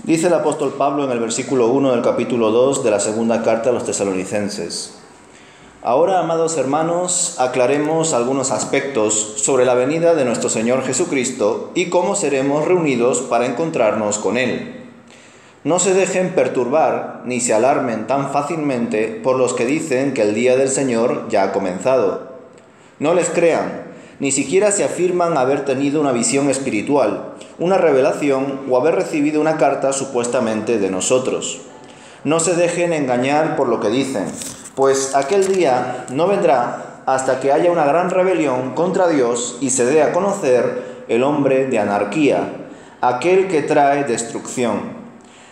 Dice el apóstol Pablo en el versículo 1 del capítulo 2 de la segunda carta a los tesalonicenses: Ahora, amados hermanos, aclaremos algunos aspectos sobre la venida de nuestro Señor Jesucristo y cómo seremos reunidos para encontrarnos con Él. No se dejen perturbar ni se alarmen tan fácilmente por los que dicen que el día del Señor ya ha comenzado. No les crean, ni siquiera se afirman haber tenido una visión espiritual, una revelación o haber recibido una carta supuestamente de nosotros. No se dejen engañar por lo que dicen, pues aquel día no vendrá hasta que haya una gran rebelión contra Dios y se dé a conocer el hombre de anarquía, aquel que trae destrucción.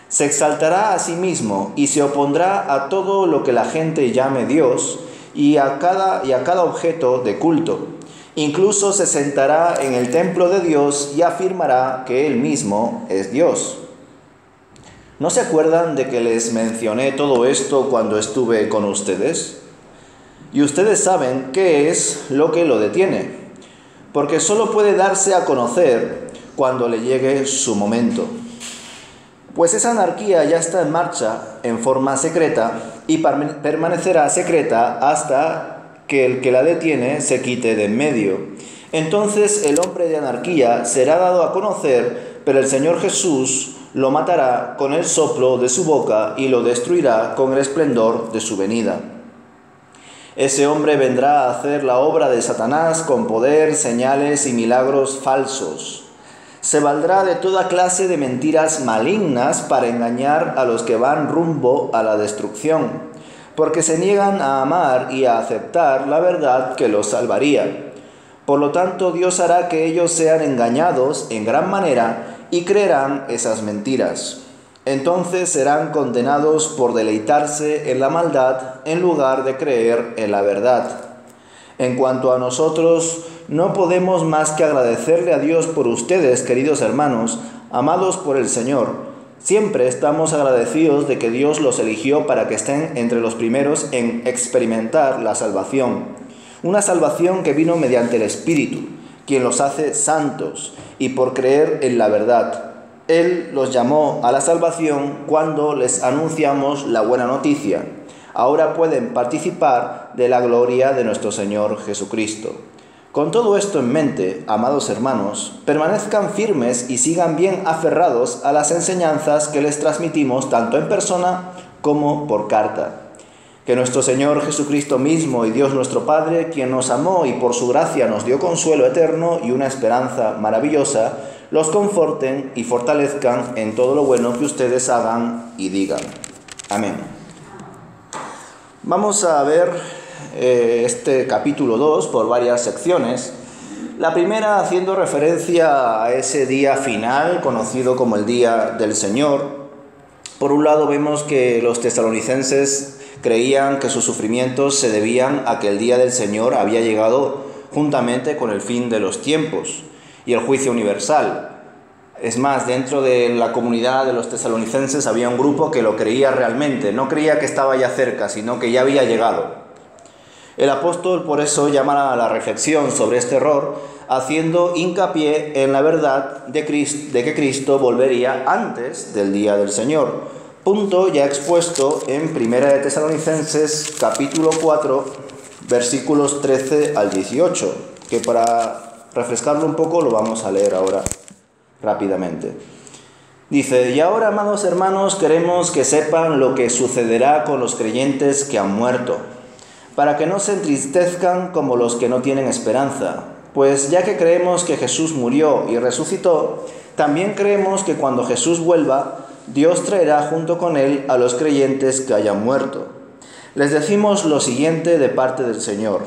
Se exaltará a sí mismo y se opondrá a todo lo que la gente llame Dios y a cada objeto de culto. Incluso se sentará en el templo de Dios y afirmará que Él mismo es Dios. ¿No se acuerdan de que les mencioné todo esto cuando estuve con ustedes? Y ustedes saben qué es lo que lo detiene, porque solo puede darse a conocer cuando le llegue su momento. Pues esa anarquía ya está en marcha en forma secreta y permanecerá secreta hasta que el que la detiene se quite de en medio. Entonces el hombre de anarquía será dado a conocer, pero el Señor Jesús lo matará con el soplo de su boca y lo destruirá con el esplendor de su venida. Ese hombre vendrá a hacer la obra de Satanás con poder, señales y milagros falsos. Se valdrá de toda clase de mentiras malignas para engañar a los que van rumbo a la destrucción, porque se niegan a amar y a aceptar la verdad que los salvaría. Por lo tanto, Dios hará que ellos sean engañados en gran manera y creerán esas mentiras. Entonces serán condenados por deleitarse en la maldad en lugar de creer en la verdad. En cuanto a nosotros, no podemos más que agradecerle a Dios por ustedes, queridos hermanos, amados por el Señor. Siempre estamos agradecidos de que Dios los eligió para que estén entre los primeros en experimentar la salvación. Una salvación que vino mediante el Espíritu, quien los hace santos, y por creer en la verdad. Él los llamó a la salvación cuando les anunciamos la buena noticia. Ahora pueden participar de la gloria de nuestro Señor Jesucristo. Con todo esto en mente, amados hermanos, permanezcan firmes y sigan bien aferrados a las enseñanzas que les transmitimos tanto en persona como por carta. Que nuestro Señor Jesucristo mismo y Dios nuestro Padre, quien nos amó y por su gracia nos dio consuelo eterno y una esperanza maravillosa, los conforten y fortalezcan en todo lo bueno que ustedes hagan y digan. Amén. Vamos a ver este capítulo 2 por varias secciones. La primera haciendo referencia a ese día final conocido como el Día del Señor. Por un lado vemos que los tesalonicenses creían que sus sufrimientos se debían a que el Día del Señor había llegado juntamente con el fin de los tiempos y el juicio universal. Es más, dentro de la comunidad de los tesalonicenses había un grupo que lo creía realmente, no creía que estaba ya cerca, sino que ya había llegado. El apóstol por eso llama a la reflexión sobre este error, haciendo hincapié en la verdad de que Cristo volvería antes del día del Señor. Punto ya expuesto en 1 de Tesalonicenses capítulo 4, versículos 13 al 18, que para refrescarlo un poco lo vamos a leer ahora rápidamente. Dice: Y ahora, amados hermanos, queremos que sepan lo que sucederá con los creyentes que han muerto, para que no se entristezcan como los que no tienen esperanza. Pues ya que creemos que Jesús murió y resucitó, también creemos que cuando Jesús vuelva, Dios traerá junto con él a los creyentes que hayan muerto. Les decimos lo siguiente de parte del Señor: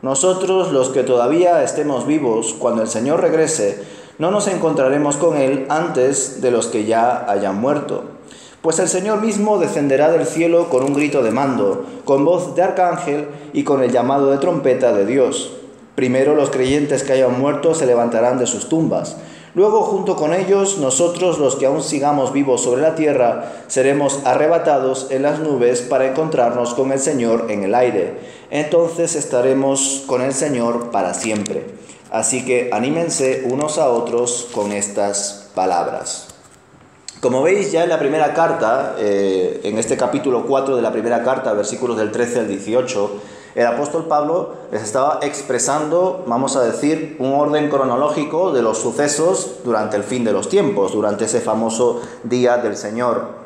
nosotros, los que todavía estemos vivos, cuando el Señor regrese, no nos encontraremos con él antes de los que ya hayan muerto. Pues el Señor mismo descenderá del cielo con un grito de mando, con voz de arcángel y con el llamado de trompeta de Dios. Primero los creyentes que hayan muerto se levantarán de sus tumbas. Luego, junto con ellos, nosotros, los que aún sigamos vivos sobre la tierra, seremos arrebatados en las nubes para encontrarnos con el Señor en el aire. Entonces estaremos con el Señor para siempre. Así que anímense unos a otros con estas palabras. Como veis ya en la primera carta, en este capítulo 4 de la primera carta, versículos del 13 al 18, el apóstol Pablo les estaba expresando, vamos a decir, un orden cronológico de los sucesos durante el fin de los tiempos, durante ese famoso día del Señor.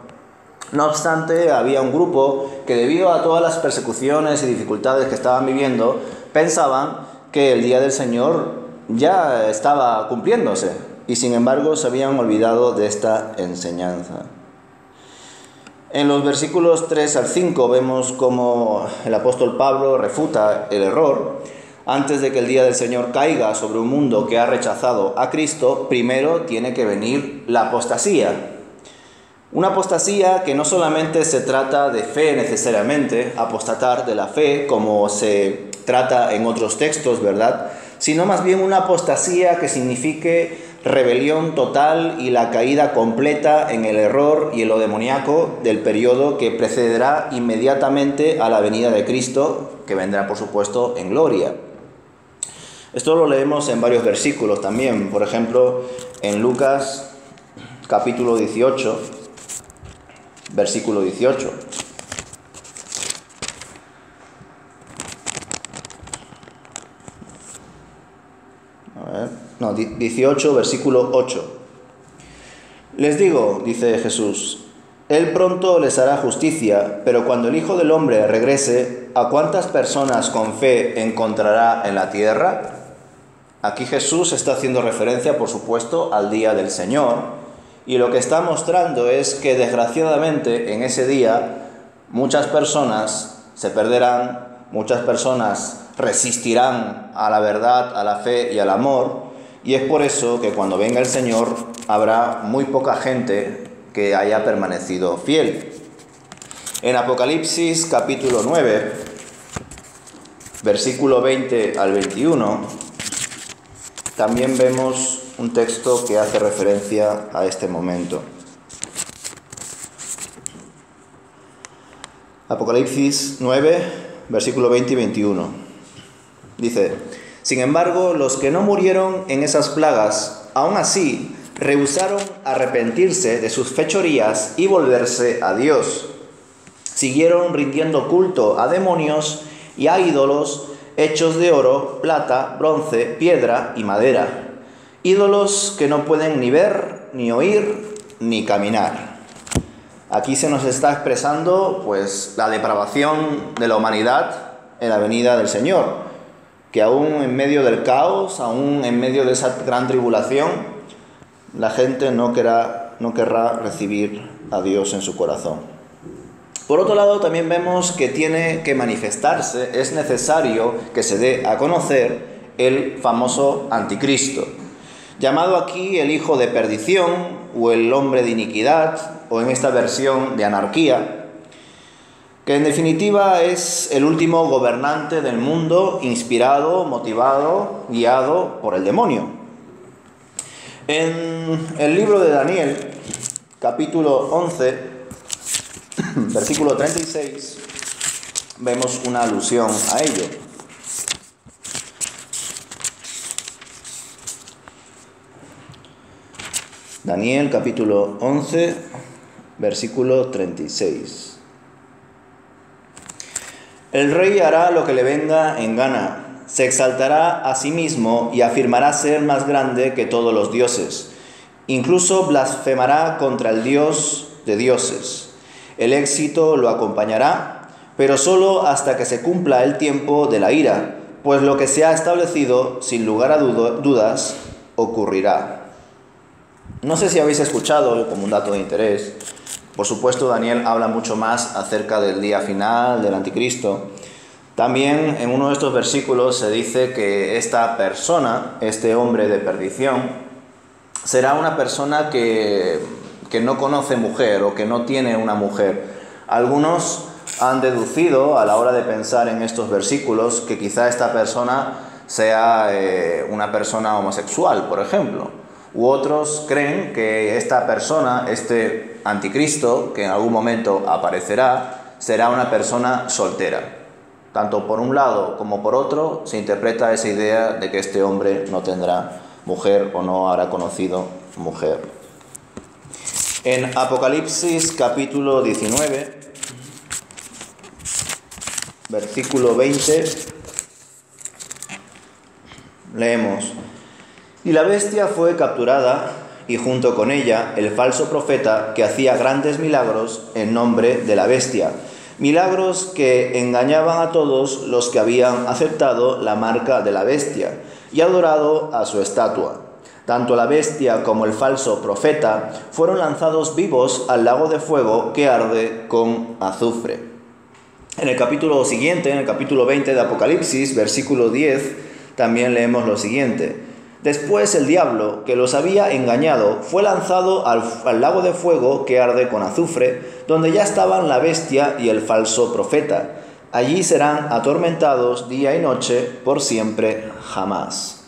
No obstante, había un grupo que, debido a todas las persecuciones y dificultades que estaban viviendo, pensaban que el día del Señor ya estaba cumpliéndose. Y sin embargo se habían olvidado de esta enseñanza. En los versículos 3 al 5 vemos cómo el apóstol Pablo refuta el error. Antes de que el día del Señor caiga sobre un mundo que ha rechazado a Cristo, primero tiene que venir la apostasía. Una apostasía que no solamente se trata de fe necesariamente, apostatar de la fe como se trata en otros textos, ¿verdad?, sino más bien una apostasía que signifique rebelión total y la caída completa en el error y en lo demoníaco del periodo que precederá inmediatamente a la venida de Cristo, que vendrá por supuesto en gloria. Esto lo leemos en varios versículos también, por ejemplo en Lucas capítulo 18, versículo 18. A ver, 18, versículo 8. Les digo, dice Jesús, Él pronto les hará justicia, pero cuando el Hijo del Hombre regrese, ¿a cuántas personas con fe encontrará en la tierra? Aquí Jesús está haciendo referencia, por supuesto, al día del Señor, y lo que está mostrando es que desgraciadamente en ese día muchas personas se perderán, muchas personas resistirán a la verdad, a la fe y al amor, y es por eso que cuando venga el Señor habrá muy poca gente que haya permanecido fiel. En Apocalipsis capítulo 9, versículo 20 al 21, también vemos un texto que hace referencia a este momento. Apocalipsis 9, versículo 20 y 21. Dice: sin embargo, los que no murieron en esas plagas, aún así, rehusaron arrepentirse de sus fechorías y volverse a Dios. Siguieron rindiendo culto a demonios y a ídolos hechos de oro, plata, bronce, piedra y madera. Ídolos que no pueden ni ver, ni oír, ni caminar. Aquí se nos está expresando pues la depravación de la humanidad en la venida del Señor, que aún en medio del caos, aún en medio de esa gran tribulación, la gente no querrá recibir a Dios en su corazón. Por otro lado, también vemos que tiene que manifestarse, es necesario que se dé a conocer el famoso anticristo, llamado aquí el hijo de perdición o el hombre de iniquidad, o en esta versión de anarquía, que en definitiva es el último gobernante del mundo, inspirado, motivado, guiado por el demonio. En el libro de Daniel, capítulo 11, versículo 36, vemos una alusión a ello. Daniel, capítulo 11, versículo 36. El rey hará lo que le venga en gana, se exaltará a sí mismo y afirmará ser más grande que todos los dioses. Incluso blasfemará contra el Dios de dioses. El éxito lo acompañará, pero solo hasta que se cumpla el tiempo de la ira, pues lo que se ha establecido, sin lugar a dudas, ocurrirá. No sé si habéis escuchado, como un dato de interés, por supuesto Daniel habla mucho más acerca del día final, del anticristo. También en uno de estos versículos se dice que esta persona, este hombre de perdición, será una persona que no conoce mujer o que no tiene una mujer. Algunos han deducido a la hora de pensar en estos versículos que quizá esta persona sea una persona homosexual, por ejemplo. U otros creen que esta persona, este anticristo, que en algún momento aparecerá, será una persona soltera. Tanto por un lado como por otro se interpreta esa idea de que este hombre no tendrá mujer o no habrá conocido mujer. En Apocalipsis capítulo 19, versículo 20, leemos: Y la bestia fue capturada, y junto con ella el falso profeta que hacía grandes milagros en nombre de la bestia, milagros que engañaban a todos los que habían aceptado la marca de la bestia y adorado a su estatua. Tanto la bestia como el falso profeta fueron lanzados vivos al lago de fuego que arde con azufre. En el capítulo siguiente, en el capítulo 20 de Apocalipsis, versículo 10, también leemos lo siguiente: Después el diablo, que los había engañado, fue lanzado al lago de fuego que arde con azufre, donde ya estaban la bestia y el falso profeta. Allí serán atormentados día y noche por siempre jamás.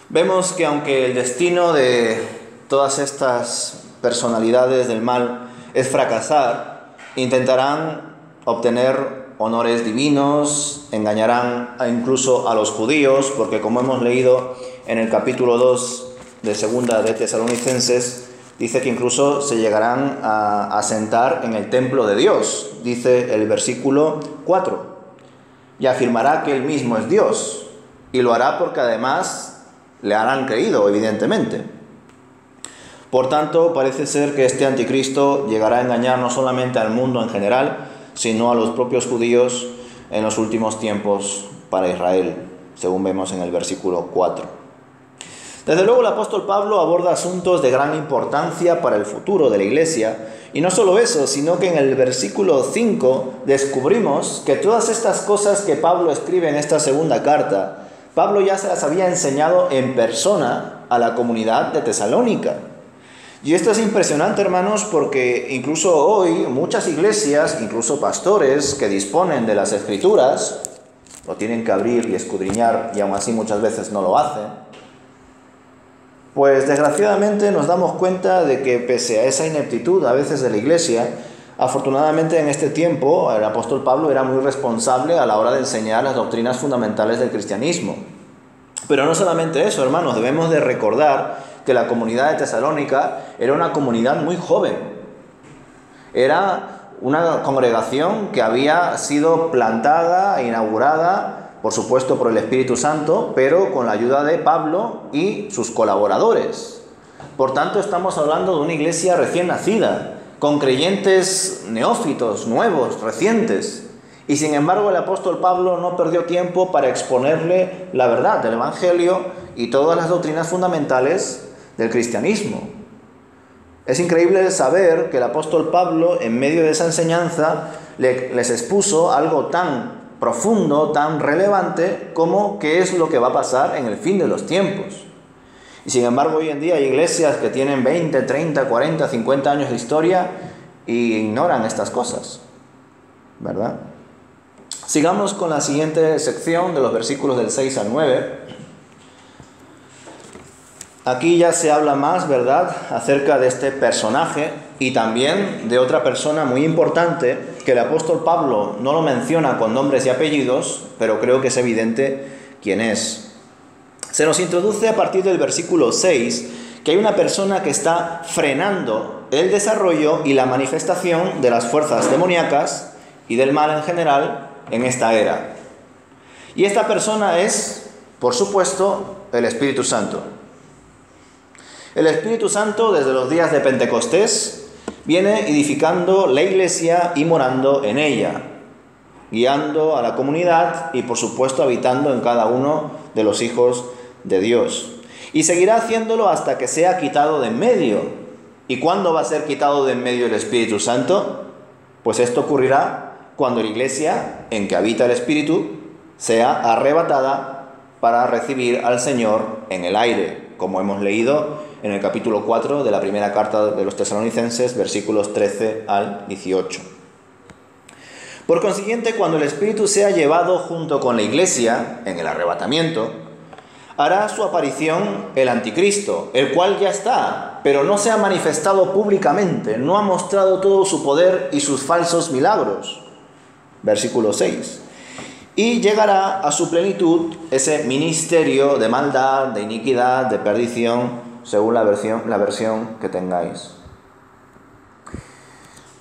Vemos que aunque el destino de todas estas personalidades del mal es fracasar, intentarán obtener honores divinos, engañarán incluso a los judíos, porque como hemos leído en el capítulo 2 de segunda de Tesalonicenses, dice que incluso se llegarán a sentar en el templo de Dios, dice el versículo 4, y afirmará que él mismo es Dios, y lo hará porque además le harán creído, evidentemente. Por tanto, parece ser que este anticristo llegará a engañar no solamente al mundo en general, sino a los propios judíos en los últimos tiempos para Israel, según vemos en el versículo 4. Desde luego el apóstol Pablo aborda asuntos de gran importancia para el futuro de la Iglesia, y no solo eso, sino que en el versículo 5 descubrimos que todas estas cosas que Pablo escribe en esta segunda carta, Pablo ya se las había enseñado en persona a la comunidad de Tesalónica. Y esto es impresionante, hermanos, porque incluso hoy muchas iglesias, incluso pastores que disponen de las Escrituras, lo tienen que abrir y escudriñar, y aún así muchas veces no lo hacen, pues desgraciadamente nos damos cuenta de que pese a esa ineptitud a veces de la iglesia, afortunadamente en este tiempo el apóstol Pablo era muy responsable a la hora de enseñar las doctrinas fundamentales del cristianismo. Pero no solamente eso, hermanos, debemos de recordar que la comunidad de Tesalónica era una comunidad muy joven. Era una congregación que había sido plantada e inaugurada, por supuesto por el Espíritu Santo, pero con la ayuda de Pablo y sus colaboradores. Por tanto, estamos hablando de una iglesia recién nacida, con creyentes neófitos, nuevos, recientes. Y sin embargo el apóstol Pablo no perdió tiempo para exponerle la verdad del Evangelio y todas las doctrinas fundamentales del cristianismo. Es increíble saber que el apóstol Pablo, en medio de esa enseñanza, les expuso algo tan profundo, tan relevante, como qué es lo que va a pasar en el fin de los tiempos. Y sin embargo, hoy en día hay iglesias que tienen 20, 30, 40, 50 años de historia y ignoran estas cosas, ¿verdad? Sigamos con la siguiente sección de los versículos del 6 al 9. Aquí ya se habla más, ¿verdad?, acerca de este personaje y también de otra persona muy importante que el apóstol Pablo no lo menciona con nombres y apellidos, pero creo que es evidente quién es. Se nos introduce a partir del versículo 6 que hay una persona que está frenando el desarrollo y la manifestación de las fuerzas demoníacas y del mal en general en esta era. Y esta persona es, por supuesto, el Espíritu Santo. El Espíritu Santo, desde los días de Pentecostés, viene edificando la iglesia y morando en ella, guiando a la comunidad y, por supuesto, habitando en cada uno de los hijos de Dios. Y seguirá haciéndolo hasta que sea quitado de en medio. ¿Y cuándo va a ser quitado de en medio el Espíritu Santo? Pues esto ocurrirá cuando la iglesia en que habita el Espíritu sea arrebatada para recibir al Señor en el aire, como hemos leído en el capítulo 4 de la primera carta de los Tesalonicenses, versículos 13 al 18. Por consiguiente, cuando el Espíritu sea llevado junto con la iglesia en el arrebatamiento, hará su aparición el anticristo, el cual ya está, pero no se ha manifestado públicamente, no ha mostrado todo su poder y sus falsos milagros. Versículo 6. Y llegará a su plenitud ese ministerio de maldad, de iniquidad, de perdición, según la versión que tengáis.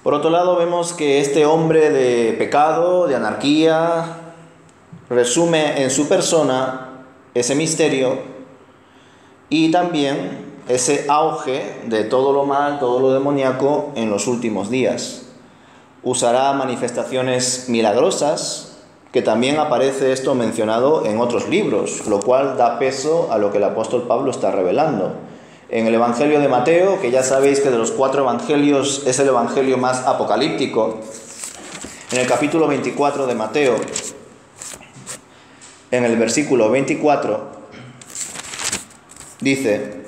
Por otro lado, vemos que este hombre de pecado, de anarquía, resume en su persona ese misterio y también ese auge de todo lo mal, todo lo demoníaco en los últimos días. Usará manifestaciones milagrosas, que también aparece esto mencionado en otros libros, lo cual da peso a lo que el apóstol Pablo está revelando. En el Evangelio de Mateo, que ya sabéis que de los 4 evangelios es el evangelio más apocalíptico, en el capítulo 24 de Mateo, en el versículo 24, dice: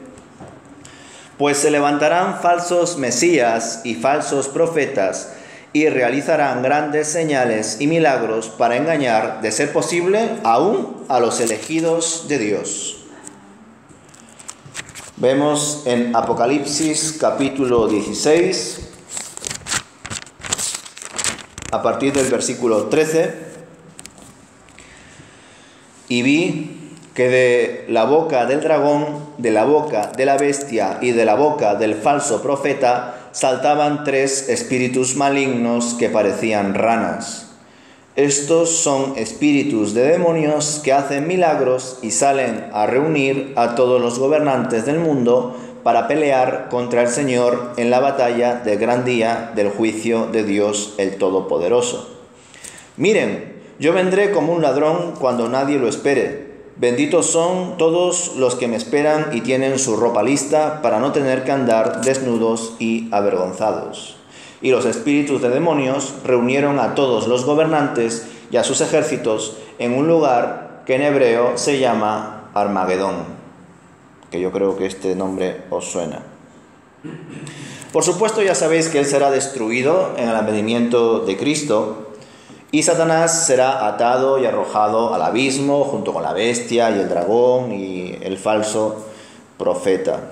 pues se levantarán falsos mesías y falsos profetas y realizarán grandes señales y milagros para engañar, de ser posible, aún a los elegidos de Dios. Vemos en Apocalipsis capítulo 16, a partir del versículo 13, y vi que de la boca del dragón, de la boca de la bestia y de la boca del falso profeta saltaban 3 espíritus malignos que parecían ranas. Estos son espíritus de demonios que hacen milagros y salen a reunir a todos los gobernantes del mundo para pelear contra el Señor en la batalla del gran día del juicio de Dios el Todopoderoso. Miren, yo vendré como un ladrón cuando nadie lo espere. Benditos son todos los que me esperan y tienen su ropa lista para no tener que andar desnudos y avergonzados. Y los espíritus de demonios reunieron a todos los gobernantes y a sus ejércitos en un lugar que en hebreo se llama Armagedón, que yo creo que este nombre os suena. Por supuesto, ya sabéis que él será destruido en el advenimiento de Cristo, y Satanás será atado y arrojado al abismo junto con la bestia y el dragón y el falso profeta.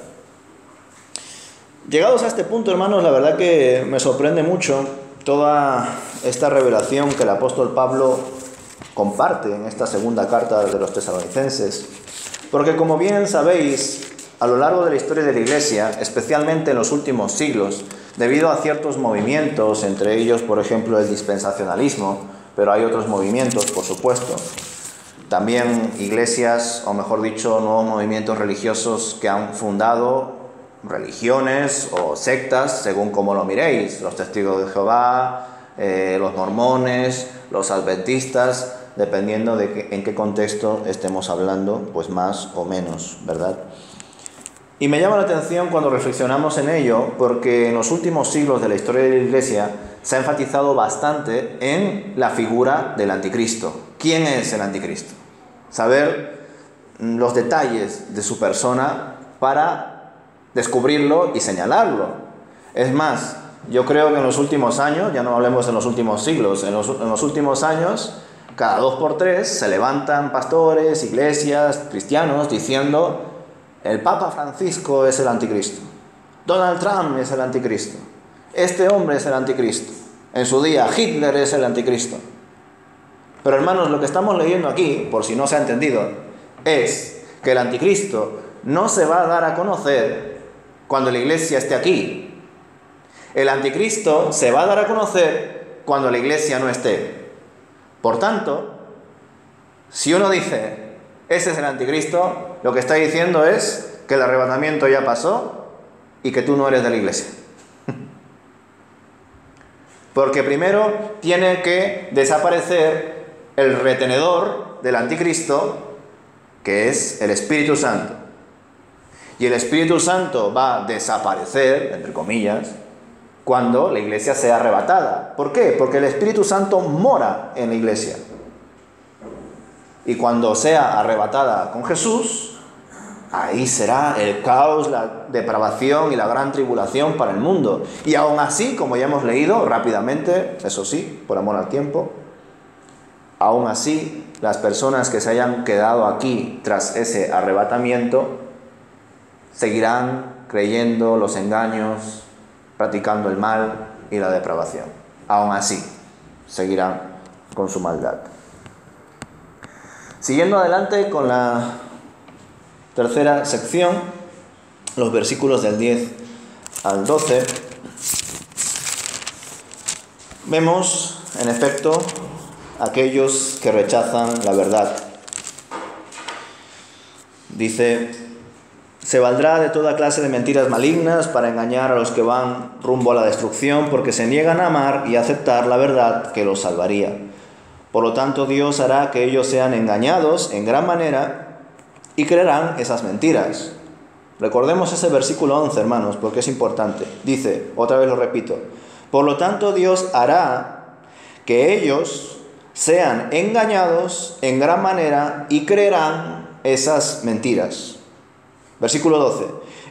Llegados a este punto, hermanos, la verdad que me sorprende mucho toda esta revelación que el apóstol Pablo comparte en esta segunda carta de los tesalonicenses, porque como bien sabéis, a lo largo de la historia de la Iglesia, especialmente en los últimos siglos, debido a ciertos movimientos, entre ellos, por ejemplo, el dispensacionalismo, pero hay otros movimientos, por supuesto, también iglesias, o mejor dicho, nuevos movimientos religiosos que han fundado religiones o sectas, según como lo miréis, los testigos de Jehová, los mormones, los adventistas, dependiendo de en qué contexto estemos hablando, pues más o menos, ¿verdad? Y me llama la atención cuando reflexionamos en ello, porque en los últimos siglos de la historia de la Iglesia se ha enfatizado bastante en la figura del anticristo. ¿Quién es el anticristo? Saber los detalles de su persona para descubrirlo y señalarlo. Es más, yo creo que en los últimos años, ya no hablemos en los últimos siglos, en los últimos años, cada 2 por 3 se levantan pastores, iglesias, cristianos, diciendo: el Papa Francisco es el anticristo, Donald Trump es el anticristo, este hombre es el anticristo, en su día Hitler es el anticristo. Pero hermanos, lo que estamos leyendo aquí, por si no se ha entendido, es que el anticristo no se va a dar a conocer cuando la iglesia esté aquí. El anticristo se va a dar a conocer cuando la iglesia no esté. Por tanto, si uno dice, ese es el anticristo, lo que está diciendo es que el arrebatamiento ya pasó y que tú no eres de la iglesia. Porque primero tiene que desaparecer el retenedor del anticristo, que es el Espíritu Santo. Y el Espíritu Santo va a desaparecer, entre comillas, cuando la iglesia sea arrebatada. ¿Por qué? Porque el Espíritu Santo mora en la iglesia. Y cuando sea arrebatada con Jesús, ahí será el caos, la depravación y la gran tribulación para el mundo. Y aún así, como ya hemos leído rápidamente, eso sí, por amor al tiempo, aún así, las personas que se hayan quedado aquí tras ese arrebatamiento seguirán creyendo los engaños, practicando el mal y la depravación. Aún así, seguirán con su maldad. Siguiendo adelante con la tercera sección, los versículos del 10 al 12, vemos, en efecto, aquellos que rechazan la verdad. Dice: se valdrá de toda clase de mentiras malignas para engañar a los que van rumbo a la destrucción, porque se niegan a amar y a aceptar la verdad que los salvaría. Por lo tanto, Dios hará que ellos sean engañados en gran manera y creerán esas mentiras. Recordemos ese versículo 11, hermanos, porque es importante. Dice, otra vez lo repito: por lo tanto, Dios hará que ellos sean engañados en gran manera y creerán esas mentiras. Versículo 12.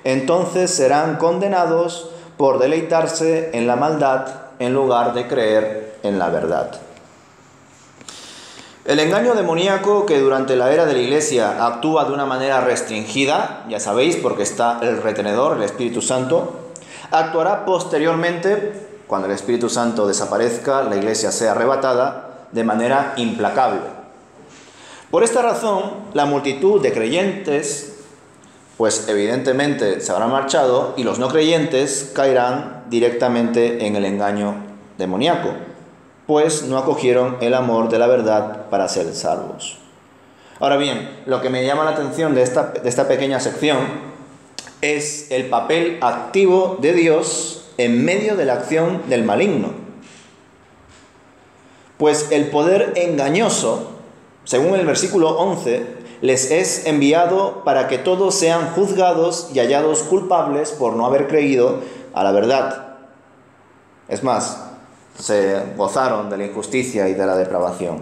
Entonces serán condenados por deleitarse en la maldad en lugar de creer en la verdad. El engaño demoníaco, que durante la era de la Iglesia actúa de una manera restringida, ya sabéis, porque está el retenedor, el Espíritu Santo, actuará posteriormente, cuando el Espíritu Santo desaparezca, la Iglesia sea arrebatada, de manera implacable. Por esta razón, la multitud de creyentes, pues evidentemente se habrán marchado, y los no creyentes caerán directamente en el engaño demoníaco, pues no acogieron el amor de la verdad para ser salvos. Ahora bien, lo que me llama la atención de esta pequeña sección es el papel activo de Dios en medio de la acción del maligno. Pues el poder engañoso, según el versículo 11, les es enviado para que todos sean juzgados y hallados culpables por no haber creído a la verdad. Es más, se gozaron de la injusticia y de la depravación.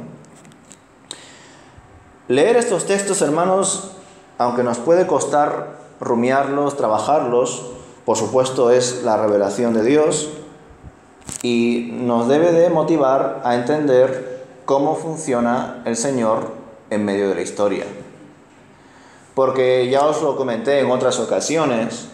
Leer estos textos, hermanos, aunque nos puede costar rumiarlos, trabajarlos, por supuesto es la revelación de Dios y nos debe de motivar a entender cómo funciona el Señor en medio de la historia. Porque ya os lo comenté en otras ocasiones,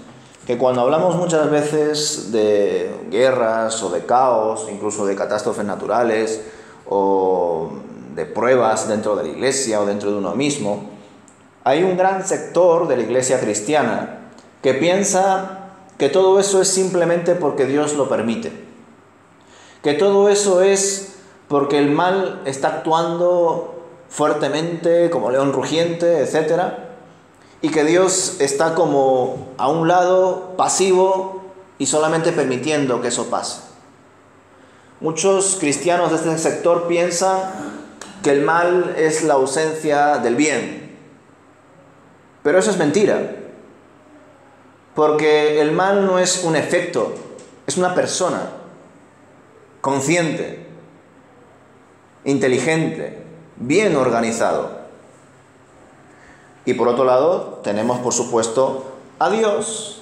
que cuando hablamos muchas veces de guerras o de caos, incluso de catástrofes naturales o de pruebas dentro de la iglesia o dentro de uno mismo, hay un gran sector de la iglesia cristiana que piensa que todo eso es simplemente porque Dios lo permite, que todo eso es porque el mal está actuando fuertemente como león rugiente, etcétera, y que Dios está como a un lado, pasivo, y solamente permitiendo que eso pase. Muchos cristianos de este sector piensan que el mal es la ausencia del bien. Pero eso es mentira. Porque el mal no es un efecto, es una persona consciente, inteligente, bien organizado. Y por otro lado, tenemos por supuesto a Dios.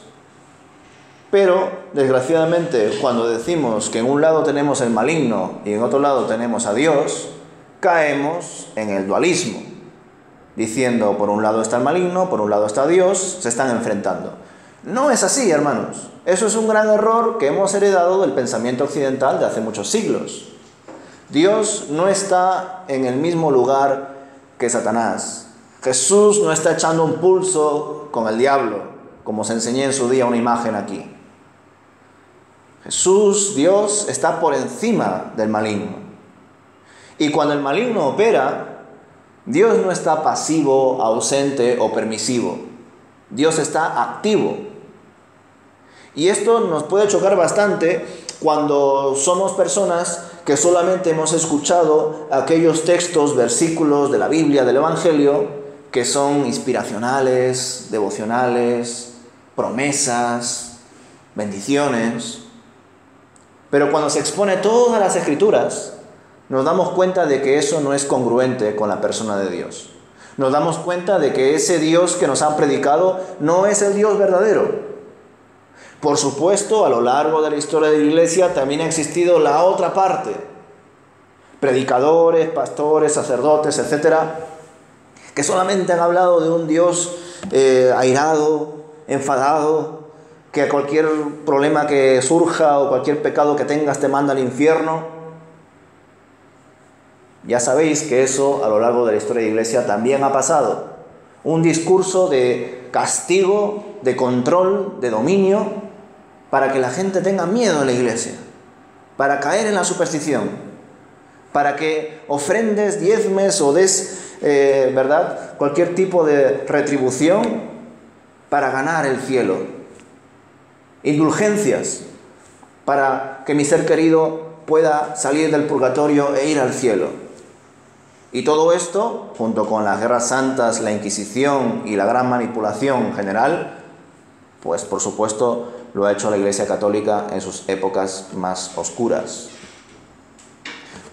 Pero, desgraciadamente, cuando decimos que en un lado tenemos el maligno y en otro lado tenemos a Dios, caemos en el dualismo, diciendo por un lado está el maligno, por un lado está Dios, se están enfrentando. No es así, hermanos. Eso es un gran error que hemos heredado del pensamiento occidental de hace muchos siglos. Dios no está en el mismo lugar que Satanás. Jesús no está echando un pulso con el diablo, como os enseñé en su día una imagen aquí. Jesús, Dios, está por encima del maligno. Y cuando el maligno opera, Dios no está pasivo, ausente o permisivo. Dios está activo. Y esto nos puede chocar bastante cuando somos personas que solamente hemos escuchado aquellos textos, versículos de la Biblia, del Evangelio, que son inspiracionales, devocionales, promesas, bendiciones. Pero cuando se expone todas las Escrituras, nos damos cuenta de que eso no es congruente con la persona de Dios. Nos damos cuenta de que ese Dios que nos han predicado no es el Dios verdadero. Por supuesto, a lo largo de la historia de la Iglesia también ha existido la otra parte. Predicadores, pastores, sacerdotes, etcétera, que solamente han hablado de un Dios airado, enfadado, que a cualquier problema que surja o cualquier pecado que tengas te manda al infierno. Ya sabéis que eso a lo largo de la historia de la Iglesia también ha pasado. Un discurso de castigo de control, de dominio, para que la gente tenga miedo a la iglesia, para caer en la superstición, para que ofrendes, diezmes o des, ¿verdad?, cualquier tipo de retribución para ganar el cielo. Indulgencias para que mi ser querido pueda salir del purgatorio e ir al cielo. Y todo esto, junto con las guerras santas, la Inquisición y la gran manipulación general, pues por supuesto lo ha hecho la Iglesia Católica en sus épocas más oscuras.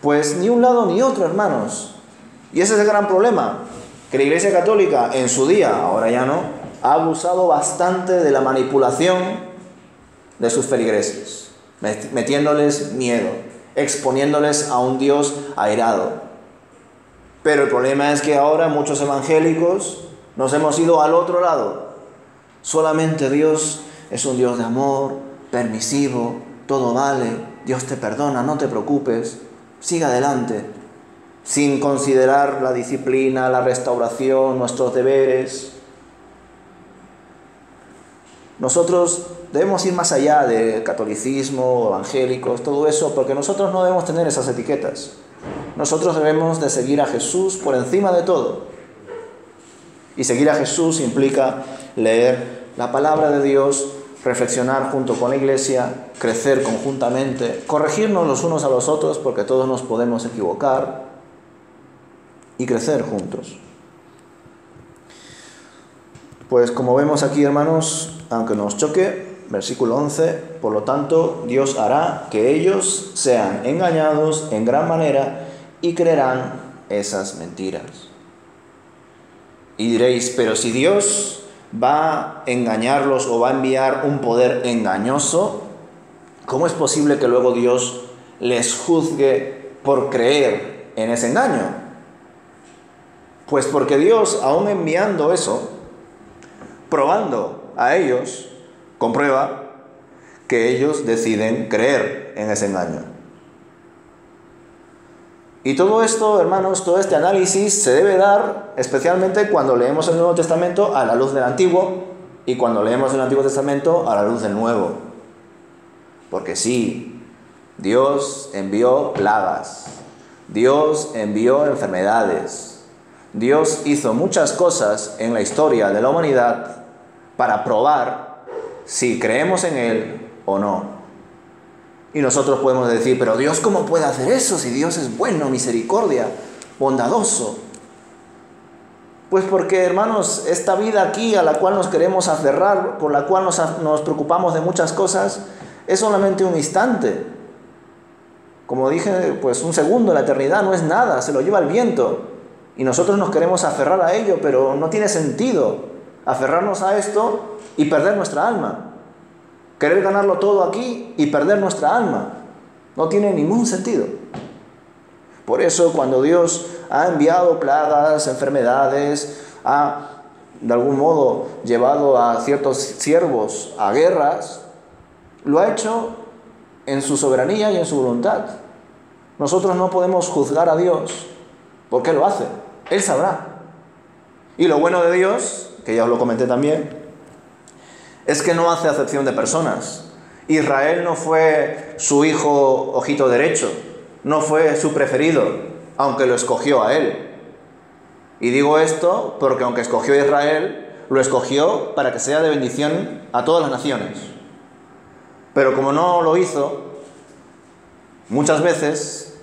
Pues ni un lado ni otro, hermanos. Y ese es el gran problema, que la Iglesia Católica en su día, ahora ya no, ha abusado bastante de la manipulación de sus feligreses, metiéndoles miedo, exponiéndoles a un Dios airado. Pero el problema es que ahora muchos evangélicos nos hemos ido al otro lado. Solamente Dios es un Dios de amor, permisivo, todo vale, Dios te perdona, no te preocupes, sigue adelante, sin considerar la disciplina, la restauración, nuestros deberes. Nosotros debemos ir más allá de catolicismo, evangélicos, todo eso, porque nosotros no debemos tener esas etiquetas. Nosotros debemos de seguir a Jesús por encima de todo. Y seguir a Jesús implica leer la palabra de Dios, reflexionar junto con la iglesia, crecer conjuntamente, corregirnos los unos a los otros, porque todos nos podemos equivocar, y crecer juntos. Pues como vemos aquí, hermanos, aunque nos choque, versículo 11, por lo tanto, Dios hará que ellos sean engañados en gran manera y creerán esas mentiras. Y diréis, pero si Dios va a engañarlos o va a enviar un poder engañoso, ¿cómo es posible que luego Dios les juzgue por creer en ese engaño? Pues porque Dios, aún enviando eso, probando a ellos, comprueba que ellos deciden creer en ese engaño. Y todo esto, hermanos, todo este análisis se debe dar especialmente cuando leemos el Nuevo Testamento a la luz del Antiguo y cuando leemos el Antiguo Testamento a la luz del Nuevo. Porque sí, Dios envió plagas, Dios envió enfermedades, Dios hizo muchas cosas en la historia de la humanidad para probar si creemos en Él o no. Y nosotros podemos decir, pero Dios, ¿cómo puede hacer eso si Dios es bueno, misericordia, bondadoso? Pues porque, hermanos, esta vida aquí a la cual nos queremos aferrar, por la cual nos preocupamos de muchas cosas, es solamente un instante. Como dije, pues un segundo, la eternidad no es nada, se lo lleva el viento. Y nosotros nos queremos aferrar a ello, pero no tiene sentido aferrarnos a esto y perder nuestra alma. Querer ganarlo todo aquí y perder nuestra alma. No tiene ningún sentido. Por eso cuando Dios ha enviado plagas, enfermedades, ha de algún modo llevado a ciertos siervos a guerras, lo ha hecho en su soberanía y en su voluntad. Nosotros no podemos juzgar a Dios por qué lo hace. Él sabrá. Y lo bueno de Dios, que ya os lo comenté también, es que no hace acepción de personas. Israel no fue su hijo ojito derecho, no fue su preferido, aunque lo escogió a él. Y digo esto porque aunque escogió a Israel, lo escogió para que sea de bendición a todas las naciones. Pero como no lo hizo, muchas veces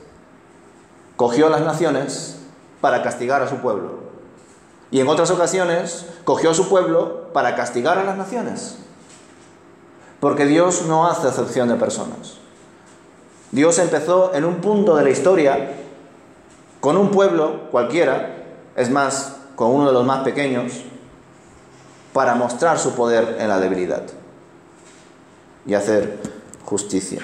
cogió a las naciones para castigar a su pueblo. Y en otras ocasiones cogió a su pueblo para castigar a las naciones. Porque Dios no hace acepción de personas. Dios empezó en un punto de la historia con un pueblo cualquiera, es más, con uno de los más pequeños, para mostrar su poder en la debilidad y hacer justicia.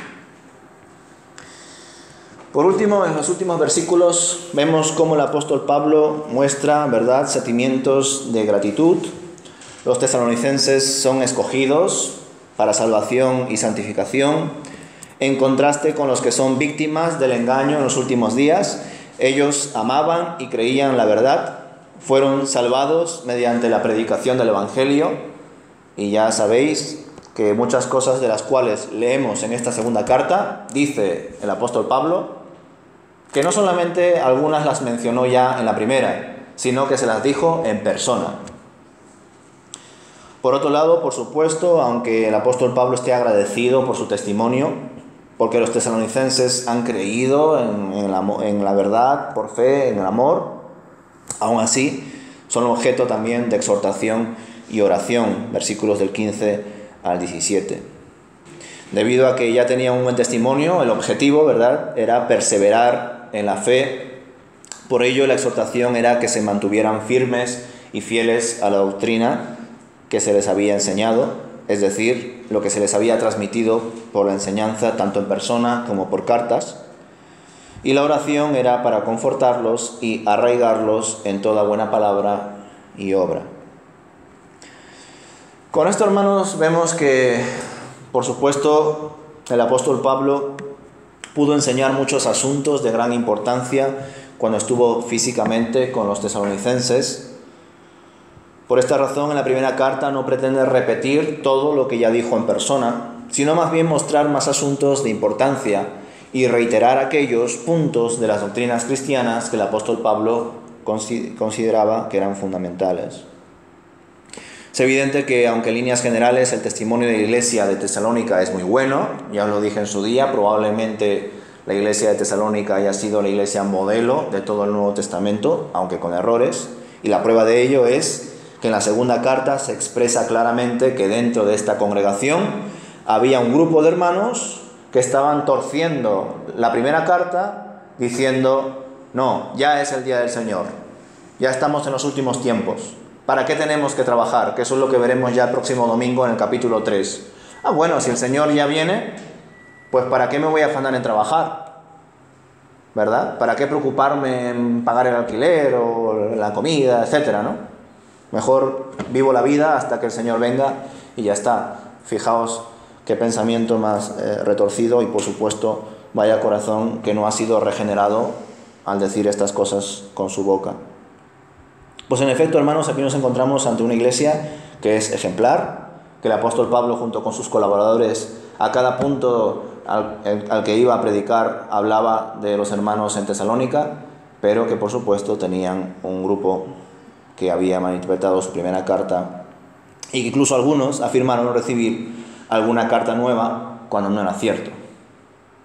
Por último, en los últimos versículos vemos cómo el apóstol Pablo muestra, ¿verdad?, sentimientos de gratitud. Los tesalonicenses son escogidos para salvación y santificación, en contraste con los que son víctimas del engaño en los últimos días. Ellos amaban y creían la verdad, fueron salvados mediante la predicación del Evangelio, Y ya sabéis que muchas cosas de las cuales leemos en esta segunda carta, dice el apóstol Pablo, que no solamente algunas las mencionó ya en la primera, sino que se las dijo en persona. Por otro lado, por supuesto, aunque el apóstol Pablo esté agradecido por su testimonio, porque los tesalonicenses han creído en la verdad, por fe, en el amor, aún así son objeto también de exhortación y oración, versículos del 15 al 17. Debido a que ya tenían un buen testimonio, el objetivo, ¿verdad?, era perseverar en la fe. Por ello, la exhortación era que se mantuvieran firmes y fieles a la doctrina que se les había enseñado, es decir, lo que se les había transmitido por la enseñanza, tanto en persona como por cartas. Y la oración era para confortarlos y arraigarlos en toda buena palabra y obra. Con esto, hermanos, vemos que, por supuesto, el apóstol Pablo pudo enseñar muchos asuntos de gran importancia cuando estuvo físicamente con los tesalonicenses. Por esta razón, en la primera carta no pretende repetir todo lo que ya dijo en persona, sino más bien mostrar más asuntos de importancia y reiterar aquellos puntos de las doctrinas cristianas que el apóstol Pablo consideraba que eran fundamentales. Es evidente que, aunque en líneas generales el testimonio de la iglesia de Tesalónica es muy bueno, ya os lo dije en su día, probablemente la iglesia de Tesalónica haya sido la iglesia modelo de todo el Nuevo Testamento, aunque con errores, y la prueba de ello es que en la segunda carta se expresa claramente que dentro de esta congregación había un grupo de hermanos que estaban torciendo la primera carta diciendo: no, ya es el día del Señor, ya estamos en los últimos tiempos, ¿para qué tenemos que trabajar? Que eso es lo que veremos ya el próximo domingo en el capítulo 3. Bueno, si el Señor ya viene, pues ¿para qué me voy a afanar en trabajar? ¿Verdad? ¿Para qué preocuparme en pagar el alquiler o la comida, etcétera, ¿no? Mejor vivo la vida hasta que el Señor venga y ya está. Fijaos qué pensamiento más retorcido y, por supuesto, vaya corazón que no ha sido regenerado al decir estas cosas con su boca. Pues en efecto, hermanos, aquí nos encontramos ante una iglesia que es ejemplar, que el apóstol Pablo, junto con sus colaboradores, a cada punto al que iba a predicar hablaba de los hermanos en Tesalónica, pero que por supuesto tenían un grupo que había malinterpretado su primera carta y que incluso algunos afirmaron no recibir alguna carta nueva cuando no era cierto.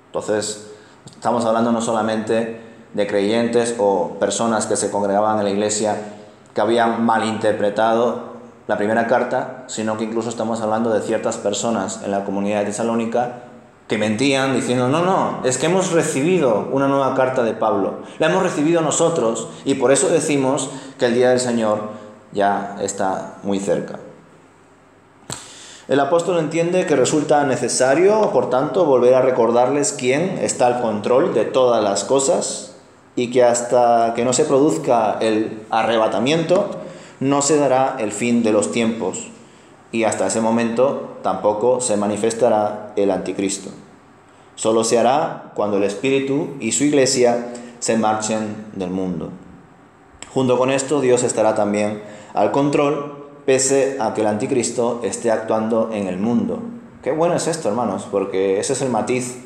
Entonces, estamos hablando no solamente de creyentes o personas que se congregaban en la iglesia que habían malinterpretado la primera carta, sino que incluso estamos hablando de ciertas personas en la comunidad de Tesalónica que mentían diciendo: no, es que hemos recibido una nueva carta de Pablo, la hemos recibido nosotros y por eso decimos que el día del Señor ya está muy cerca. El apóstol entiende que resulta necesario, por tanto, volver a recordarles quién está al control de todas las cosas y que hasta que no se produzca el arrebatamiento no se dará el fin de los tiempos. Y hasta ese momento tampoco se manifestará el anticristo. Solo se hará cuando el Espíritu y su iglesia se marchen del mundo. Junto con esto, Dios estará también al control, pese a que el anticristo esté actuando en el mundo. Qué bueno es esto, hermanos, porque ese es el matiz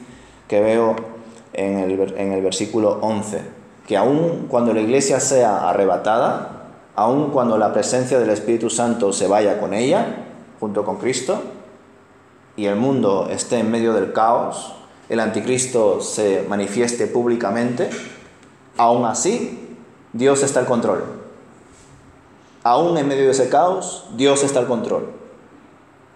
que veo en el versículo 11. Que aun cuando la iglesia sea arrebatada, aun cuando la presencia del Espíritu Santo se vaya con ella, junto con Cristo, y el mundo esté en medio del caos, el anticristo se manifieste públicamente, aún así Dios está al control. Aún en medio de ese caos, Dios está al control.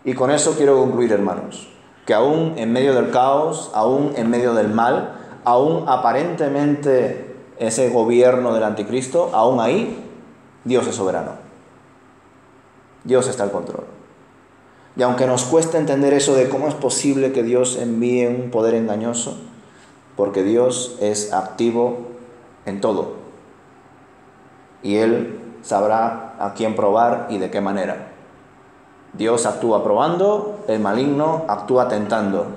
Y con eso quiero concluir, hermanos, que aún en medio del caos, aún en medio del mal, aún aparentemente ese gobierno del anticristo, aún ahí Dios es soberano. Dios está al control. Y aunque nos cueste entender eso de cómo es posible que Dios envíe un poder engañoso, porque Dios es activo en todo. Y Él sabrá a quién probar y de qué manera. Dios actúa probando, el maligno actúa tentando.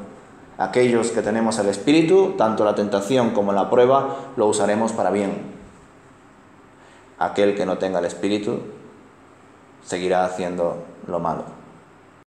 Aquellos que tenemos el Espíritu, tanto la tentación como la prueba, lo usaremos para bien. Aquel que no tenga el Espíritu seguirá haciendo lo malo.